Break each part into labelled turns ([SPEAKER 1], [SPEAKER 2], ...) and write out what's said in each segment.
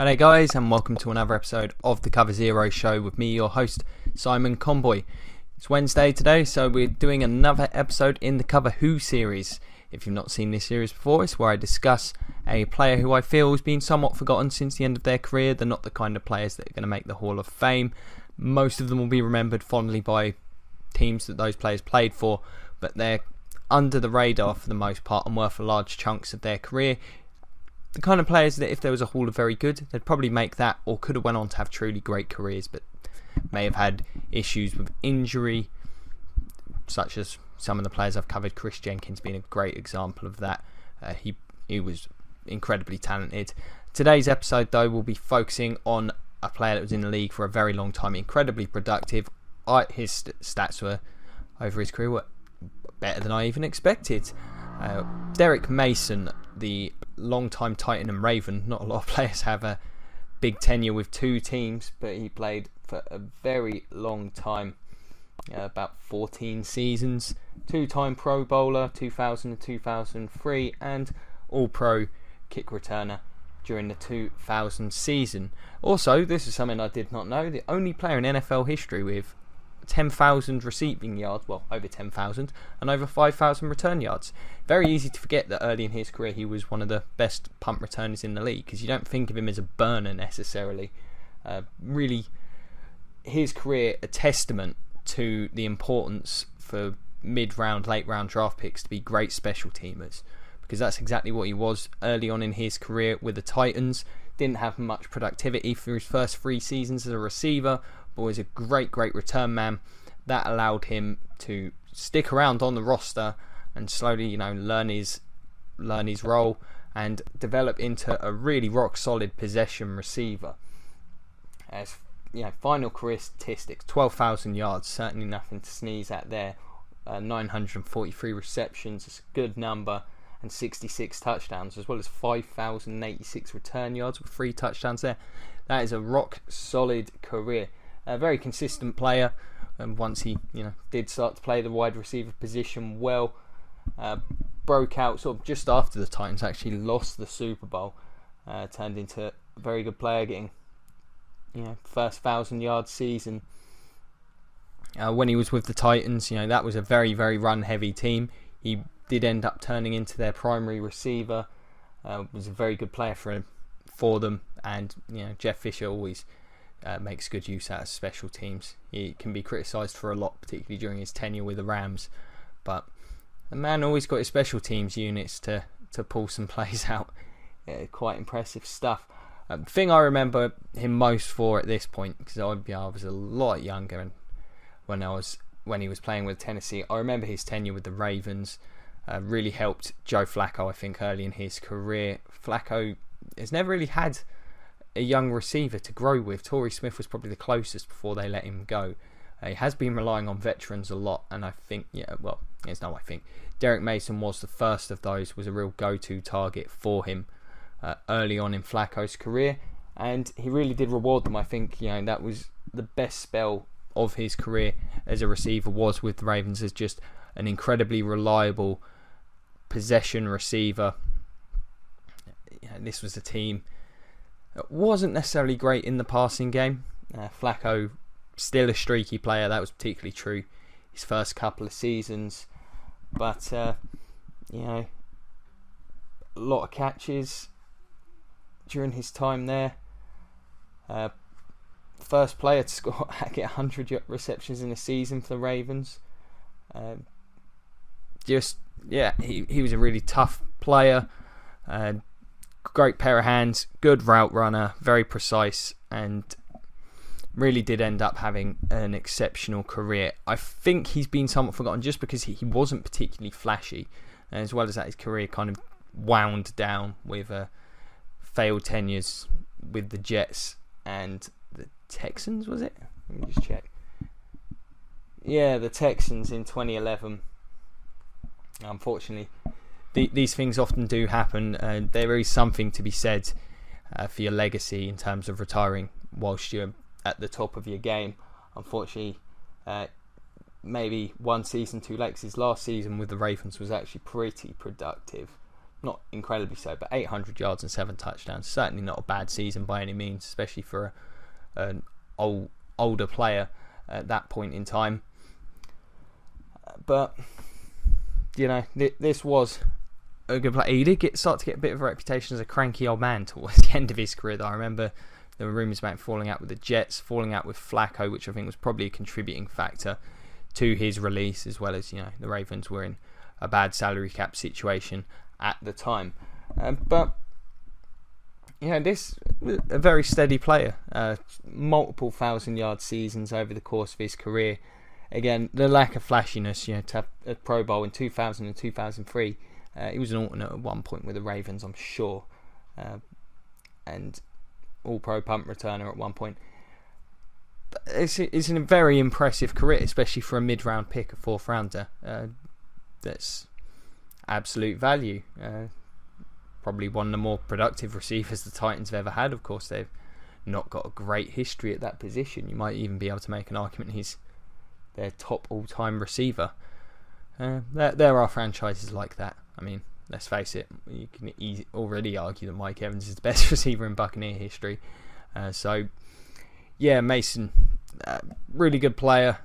[SPEAKER 1] Hello guys, and welcome to another episode of the Cover Zero Show with me, your host, Simon Conboy. It's Wednesday today, so we're doing another episode in the Cover Who series. If you've not seen this series before, it's where I discuss a player who I feel has been somewhat forgotten since the end of their career. They're not the kind of players that are going to make the Hall of Fame. Most of them will be remembered fondly by teams that those players played for, but they're under the radar for the most part and worth large chunks of their career. The kind of players that if there was a Hall of Very Good, they'd probably make that, or could have went on to have truly great careers, but may have had issues with injury, such as some of the players I've covered, Chris Jenkins being a great example of that. He was incredibly talented. Today's episode, though, will be focusing on a player that was in the league for a very long time, incredibly productive. His stats were, over his career, were better than I even expected. Derrick Mason, the long-time Titan and Raven. Not a lot of players have a big tenure with two teams, but he played for a very long time, about 14 seasons. Two-time Pro Bowler, 2000 and 2003, and All-Pro kick returner during the 2000 season. Also, this is something I did not know, the only player in NFL history with 10,000 receiving yards, well, over 10,000, and over 5,000 return yards. Very easy to forget that early in his career he was one of the best punt returners in the league, because you don't think of him as a burner necessarily. Really, his career a testament to the importance for mid-round, late-round draft picks to be great special teamers, because that's exactly what he was early on in his career with the Titans. Didn't have much productivity for his first 3 seasons as a receiver, but was a great return man. That allowed him to stick around on the roster and slowly, learn his role and develop into a really rock solid possession receiver. As final career statistics, 12,000 yards, certainly nothing to sneeze at there. 943 receptions, it's a good number, and 66 touchdowns, as well as 5,086 return yards with 3 touchdowns there. That is a rock solid career. A very consistent player, and once he did start to play the wide receiver position well, broke out sort of just after the Titans actually lost the Super Bowl, turned into a very good player, getting first 1,000 yard season. When he was with the Titans, that was a very run heavy team. He did end up turning into their primary receiver. Was a very good player for them, and Jeff Fisher always makes good use out of special teams. He can be criticised for a lot, particularly during his tenure with the Rams, but the man always got his special teams units to pull some plays out. Quite impressive stuff. The thing I remember him most for at this point, because I was a lot younger, and when he was playing with Tennessee, I remember his tenure with the Ravens. Really helped Joe Flacco, I think, early in his career. Flacco has never really had a young receiver to grow with. Torrey Smith was probably the closest before they let him go. He has been relying on veterans a lot, and I think, Derrick Mason was the first of those, was a real go-to target for him early on in Flacco's career, and he really did reward them. I think that was the best spell of his career as a receiver, was with the Ravens, as just an incredibly reliable possession receiver. This was a team that wasn't necessarily great in the passing game. Flacco, still a streaky player, that was particularly true his first couple of seasons, but a lot of catches during his time there. First player to get 100 receptions in a season for the Ravens. He was a really tough player. Great pair of hands, good route runner, very precise, and really did end up having an exceptional career. I think he's been somewhat forgotten just because he wasn't particularly flashy, and as well as that, his career kind of wound down with failed tenures with the Jets and the Texans, was it? Let me just check. Yeah, the Texans in 2011. Unfortunately, these things often do happen. There is something to be said for your legacy in terms of retiring whilst you're at the top of your game. Unfortunately, maybe one season too late, 'cause his last season with the Ravens was actually pretty productive. not incredibly so, but 800 yards and 7 touchdowns. Certainly not a bad season by any means, especially for an older player at that point in time. But this was a good player. He did start to get a bit of a reputation as a cranky old man towards the end of his career, though. I remember there were rumours about falling out with the Jets, falling out with Flacco, which I think was probably a contributing factor to his release, as well as the Ravens were in a bad salary cap situation at the time. But this was a very steady player. Multiple 1,000-yard seasons over the course of his career. Again, the lack of flashiness, to have a Pro Bowl in 2000 and 2003. He was an alternate at one point with the Ravens, I'm sure. And all-pro punt returner at one point. It's a very impressive career, especially for a mid-round pick, a 4th rounder. That's absolute value. Probably one of the more productive receivers the Titans have ever had. Of course, they've not got a great history at that position. You might even be able to make an argument he's their top all-time receiver. There are franchises like that. I mean, let's face it, you can already argue that Mike Evans is the best receiver in Buccaneer history. Mason, really good player.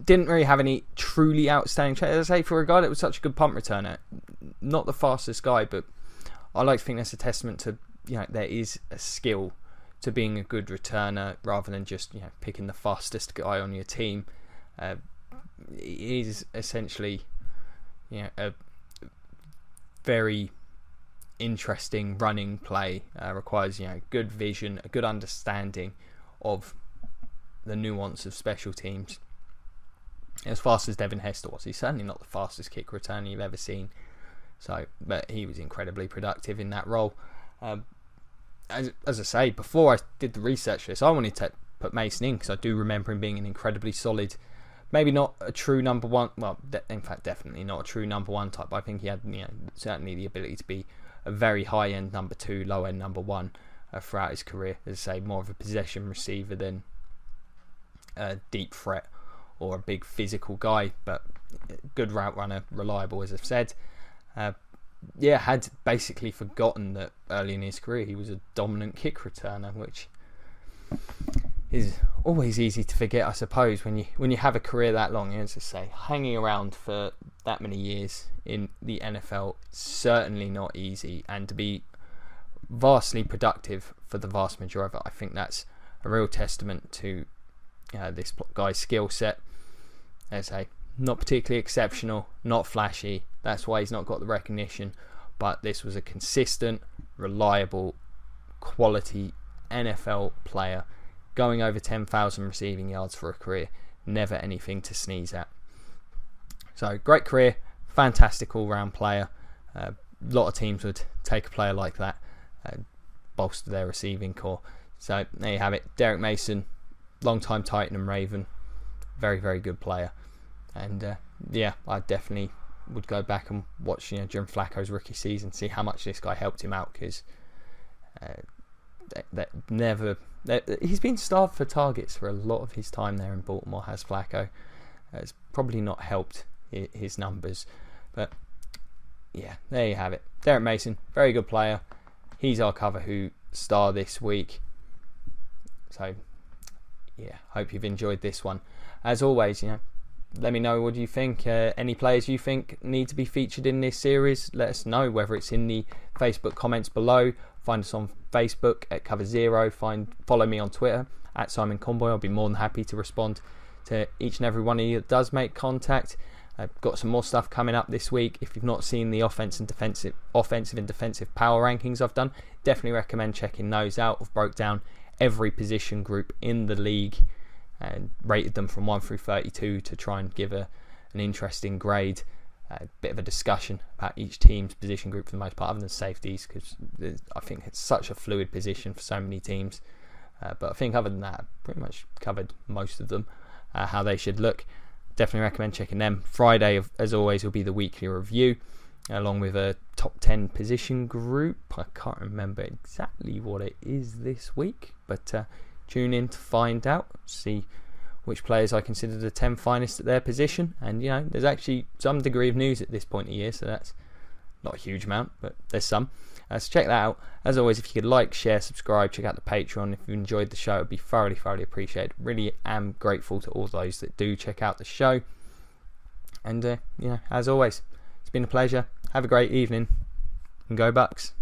[SPEAKER 1] Didn't really have any truly outstanding traits. As I say, for a guy that was such a good punt returner, not the fastest guy, but I like to think that's a testament to there is a skill to being a good returner rather than just picking the fastest guy on your team. It is essentially a very interesting running play. Requires good vision, a good understanding of the nuance of special teams. As fast as Devin Hester was, he's certainly not the fastest kick returner you've ever seen. But he was incredibly productive in that role. As I say, before I did the research for this, I wanted to put Mason in because I do remember him being an incredibly solid, maybe not a true number one. Well, in fact, definitely not a true number one type. But I think he had certainly the ability to be a very high end number 2, low end number 1 throughout his career. As I say, more of a possession receiver than a deep threat or a big physical guy, but good route runner, reliable, as I've said. Had basically forgotten that early in his career he was a dominant kick returner, which is always easy to forget, I suppose, when you have a career that long. As I say, hanging around for that many years in the NFL, certainly not easy, and to be vastly productive for the vast majority of it, I think that's a real testament to this guy's skill set. As I say, not particularly exceptional, not flashy. That's why he's not got the recognition. But this was a consistent, reliable, quality NFL player, going over 10,000 receiving yards for a career. Never anything to sneeze at. So, great career, fantastic all-round player. A lot of teams would take a player like that, bolster their receiving core. So, there you have it. Derrick Mason, long-time Titan and Raven. Very, very good player. And I definitely would go back and watch during Flacco's rookie season, see how much this guy helped him out, because he's been starved for targets for a lot of his time there in Baltimore, has Flacco. It's probably not helped his numbers, but there you have it. Derrick Mason, very good player. He's our Cover Who star this week. So hope you've enjoyed this one. As always, let me know, what do you think? Any players you think need to be featured in this series? Let us know, whether it's in the Facebook comments below. Find us on Facebook at Cover Zero. Follow me on Twitter at Simon Conboy. I'll be more than happy to respond to each and every one of you that does make contact. I've got some more stuff coming up this week. If you've not seen the offensive and defensive power rankings I've done, definitely recommend checking those out. I've broke down every position group in the league and rated them from 1 through 32 to try and give an interesting grade. A bit of a discussion about each team's position group for the most part, other than safeties, because I think it's such a fluid position for so many teams. But I think other than that, I've pretty much covered most of them, how they should look. Definitely recommend checking them. Friday, as always, will be the weekly review, along with a top 10 position group. I can't remember exactly what it is this week, but tune in to find out, see which players I consider the 10 finest at their position. And there's actually some degree of news at this point of the year, so that's Not a huge amount, but there's some. So check that out. As always, if you could like, share, subscribe, check out the Patreon. If you enjoyed the show, it would be thoroughly appreciated. Really am grateful to all those that do check out the show. And, as always, it's been a pleasure. Have a great evening, and go Bucks.